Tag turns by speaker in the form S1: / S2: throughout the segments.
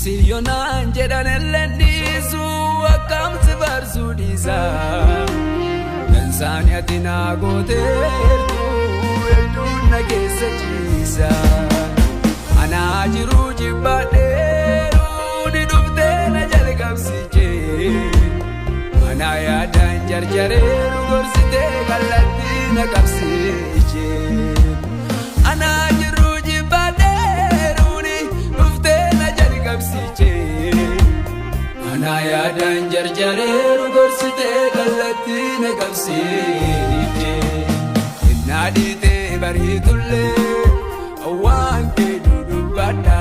S1: Siyonan jedhan ellendisu akkam si barsu disa Dansaani ati naa gooteertu hedduun na keessa ciisa Anaa jiru jibbadheeru ni dhuftee na jalqabsiche Anaa yaadaan jarjareeru gorsitee kallattii na qabsiche Anaa jiru jibbadheeru ni dhuftee na jalqabsiche Anaa yaadaan jarjareeru gorsitee kallattii na qabsiche Innaa dhiitee bariitullee waan kee dudubbadha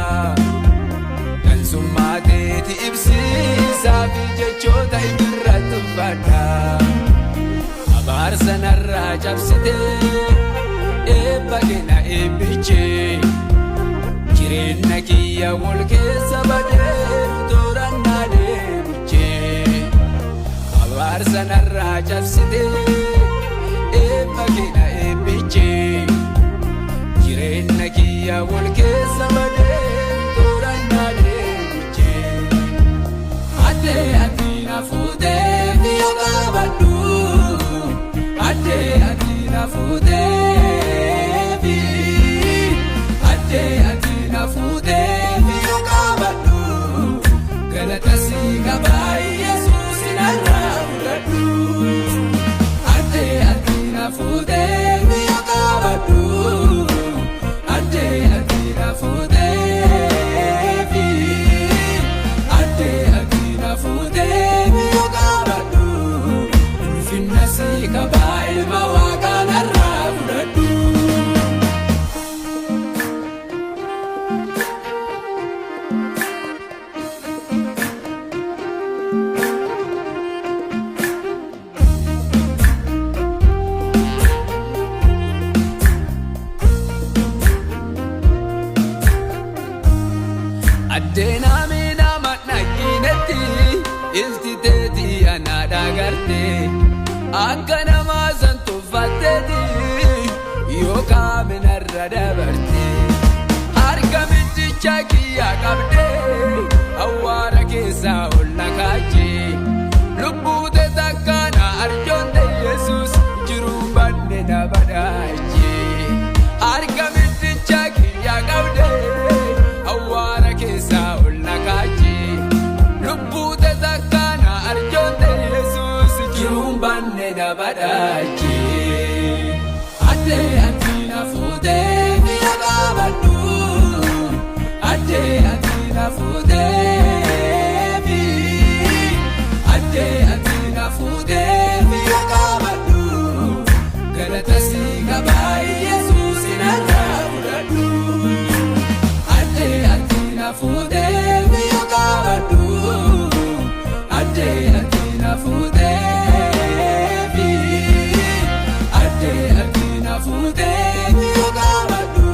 S1: Gansummaa teeti ibsiisaa fi jechoota irratti uffadha Abaarsa narraa cabsitee eebba kenna eebbichee Jireenya kiyya wal keessa badeeru toorannaa deebichee Abaarsa narraa cabsitee eebba kenna eebbichee Jireenya kiyya wal keessa badeeru toorannaa deebichee Addee ati na fuutee biyya qabadhu Addee ati na fuutee Addee ati na fuutee biyya qabadhu Galata sii qabaa Yesuus narraa fudhadhu Addee ati na fuutee biyya qabadhu Addee ati na fuutee Addee ati na fuutee biyya qabadhu Ulfinna sii qabaa ilma Waaqaa narraa fudhadhu Addeen amina madnaginetti ilti teeti ana dhagarte akka namaa san tuffatteeti yookaan minarra dabarte harka middicha kiyya qabdee awwaara keessaa ol naqaachee lubbuute takka na arjoonte Yesuus jiruu banne na badhaachee harka middicha kiyya qabdee awwaara keessaa ol naqaachee lubbuute takka na arjoonte Yesuus jiruu banne na badhaachee Addee ati na fuutee biyya qabadhu Addee ati na fuutee Addee ati na fuutee biyya qabadhu Galata sii qabaa Yesuus narraa fudhadhu Addee ati na fuutee biyya qabadhu Addee ati na fuutee Addee ati na fuutee biyya qabadhu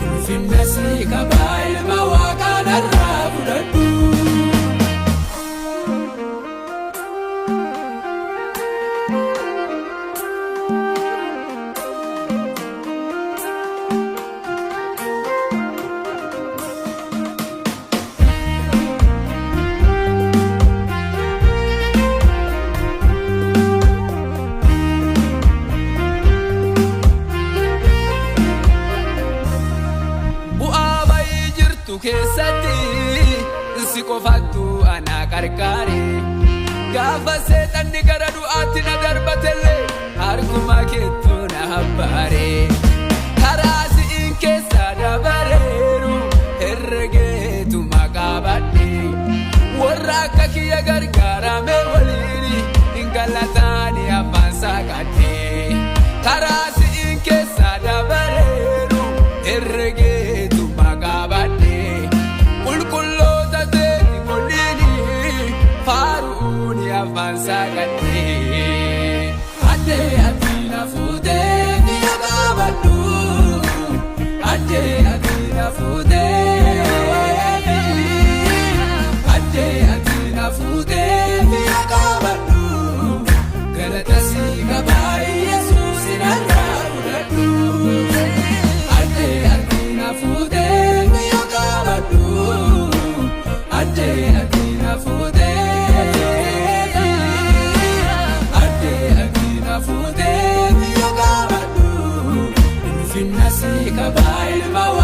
S1: Ulfinna sii qabaa ilma Waaqaa narraa fudhadhu keessatti si qofattu ana qarqaare gaafa seexanni gara du'aatti na darbatellee harkuma keettu na habbaare karaa si'in keessa dabareeru herregeetu maqaa badhe warra akka kiyya gargaarame waliin hin galataani afaan saaqadhe karaa si'in keessa dabareeru herregeetu maqaa badhe afaan saaqadhe Addee ati na fuutee biyya qabadhu innasi kabaayil bawa